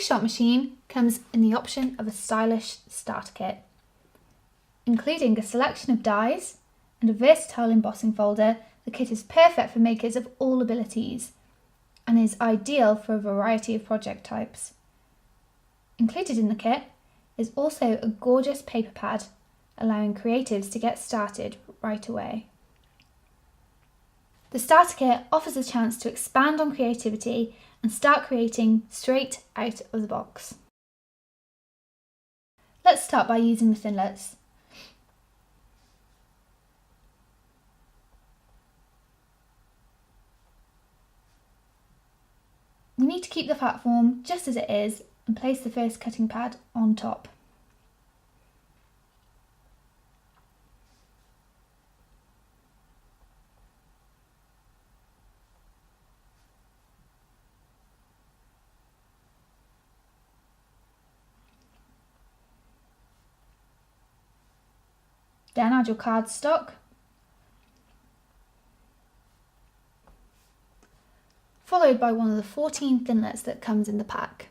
Shot machine comes in the option of a stylish starter kit, including a selection of dies and a versatile embossing folder. The kit is perfect for makers of all abilities and is ideal for a variety of project types. Included in the kit is also a gorgeous paper pad, allowing creatives to get started right away. The starter kit offers a chance to expand on creativity and start creating straight out of the box. Let's start by using the Thinlits. We need to keep the platform just as it is and place the first cutting pad on top. Then add your cardstock, followed by one of the 14 Thinlits that comes in the pack.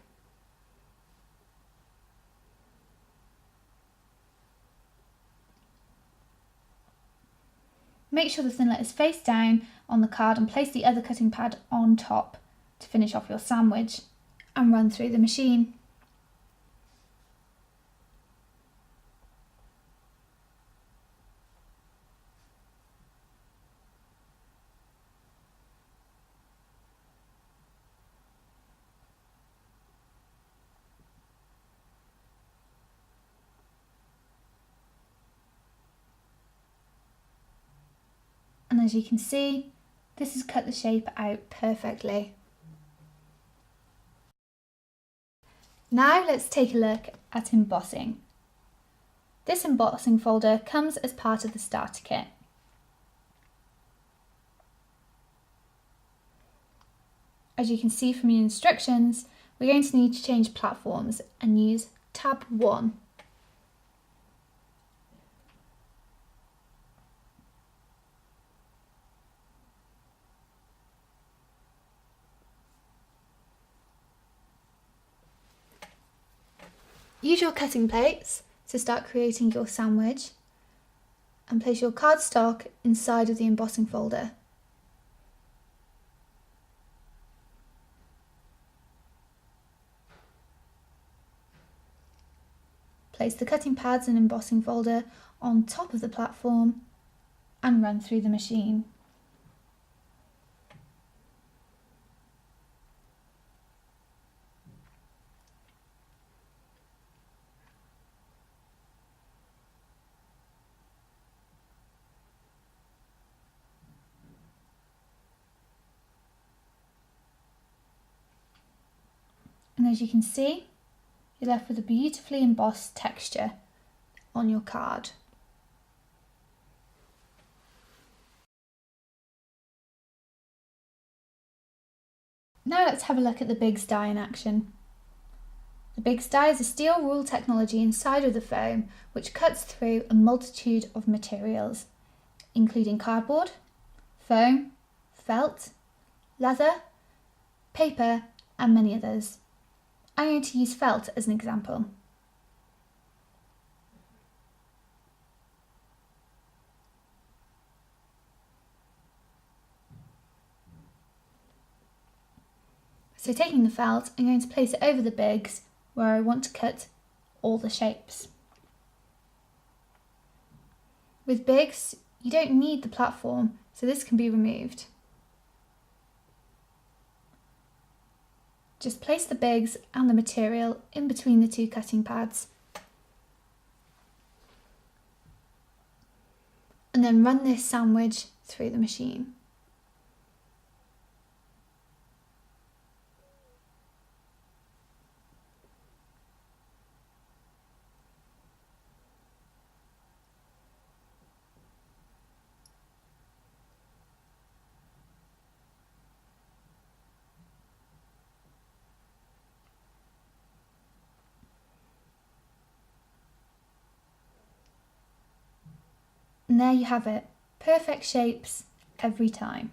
Make sure the Thinlit is face down on the card and place the other cutting pad on top to finish off your sandwich and run through the machine. And as you can see, this has cut the shape out perfectly. Now let's take a look at embossing. This embossing folder comes as part of the starter kit. As you can see from your instructions, we're going to need to change platforms and use tab 1. Use your cutting plates to start creating your sandwich and place your cardstock inside of the embossing folder. Place the cutting pads and embossing folder on top of the platform and run through the machine. And as you can see, you're left with a beautifully embossed texture on your card. Now let's have a look at the Bigz die in action. The Bigz die is a steel rule technology inside of the foam which cuts through a multitude of materials, including cardboard, foam, felt, leather, paper and many others. I'm going to use felt as an example. So taking the felt, I'm going to place it over the Bigz where I want to cut all the shapes. With Bigz, you don't need the platform, so this can be removed. Just place the Bigz and the material in between the two cutting pads. And then run this sandwich through the machine. And there you have it, perfect shapes every time.